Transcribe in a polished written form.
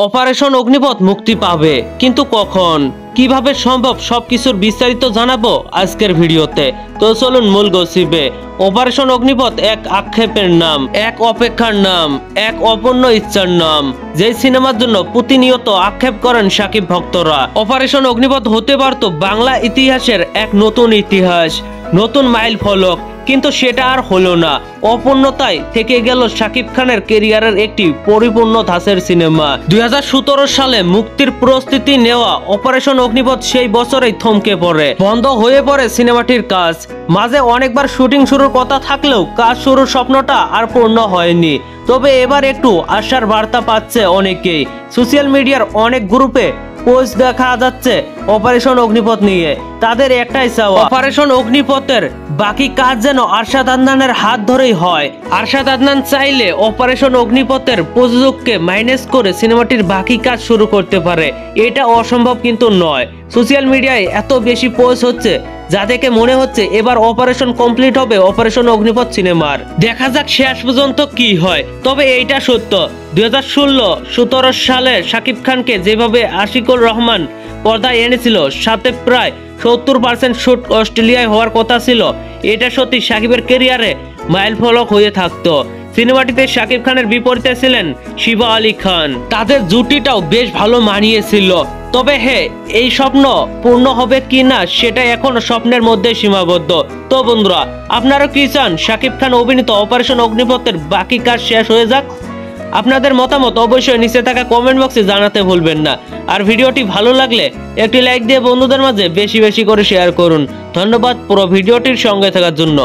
Operation Agnipath মুক্তি পাবে, কিন্তু কখন, কিভাবে সম্ভব সবকিছুর বিস্তারিত জানাবো আজকের ভিডিওতে। তো চলুন মূল গসিপে। অপারেশন অগ্নিপথ এক আক্ষেপের নাম, এক অপেক্ষার নাম, এক অপূর্ণ ইচ্ছার নাম, যে সিনেমার জন্য প্রতিনিয়ত আক্ষেপ করেন শাকিব ভক্তরা। অপারেশন অগ্নিপথ হতে পারত বাংলা ইতিহাসের এক নতুন ইতিহাস, নতুন মাইল ফলক, কিন্তু সেটা আর হলো না। অপূর্ণতায় থেকে গেল শাকিব খানের কেরিয়ারের একটি পরিপূর্ণ ধাঁচের সিনেমা। 2017 সালে মুক্তির প্রস্তুতি নেওয়া অপারেশন অগ্নিপথ সেই বছরেই থমকে পড়ে, বন্ধ হয়ে পড়ে সিনেমাটির কাজ। মাঝে অনেকবার শুটিং শুরুর কথা থাকলেও কাজ শুরুর স্বপ্নটা আর পূর্ণ হয়নি। তবে এবার একটু আশার বার্তা পাচ্ছে অনেকেই। সোশ্যাল মিডিয়ার অনেক গ্রুপে পোস্ট দেখা যাচ্ছে অপারেশন অগ্নিপথ নিয়ে। তাদের একটাই চাওয়া, অপারেশন অগ্নিপথের বাকি কাজ যেন আরশাদ আদনানের হাত ধরেই হয়। আরশাদ আদনান চাইলে অপারেশন অগ্নিপথের প্রযোজককে মাইনাস করে সিনেমাটির বাকি কাজ শুরু করতে পারে। এটা অসম্ভব কিন্তু নয়। সোশ্যাল মিডিয়ায় এত বেশি পোস্ট হচ্ছে যা দেখে মনে হচ্ছে এবার অপারেশন কমপ্লিট হবে অপারেশন অগ্নিপথ সিনেমার। দেখা যাক শেষ পর্যন্ত কি হয়। তবে এইটা সত্য, 2016-17 সালে শাকিব খানকে যেভাবে আশিকুর রহমান পর্দায় এনেছিল, সাথে প্রায় 70% শুট অস্ট্রেলিয়ায় হওয়ার কথা ছিল, এটা সত্যি শাকিবের ক্যারিয়ারে মাইল ফলক হয়ে থাকতো। সিনেমাটিতে শাকিব খানের বিপরীতে ছিলেন শিবা আলী খান। তাদের জুটিটাও বেশ ভালো মানিয়েছিল। তবে হ্যাঁ, এই স্বপ্ন পূর্ণ হবে কি না সেটা এখনো স্বপ্নের মধ্যে সীমাবদ্ধ। তো বন্ধুরা, আপনারা কি চান শাকিব খান অভিনীত অপারেশন অগ্নিপথের বাকি কাজ শেষ হয়ে যাক? আপনাদের মতামত অবশ্যই নিচে থাকা কমেন্ট বক্সে জানাতে ভুলবেন না। আর ভিডিওটি ভালো লাগলে একটি লাইক দিয়ে বন্ধুদের মাঝে বেশি বেশি করে শেয়ার করুন। ধন্যবাদ পুরো ভিডিওটির সঙ্গে থাকার জন্য।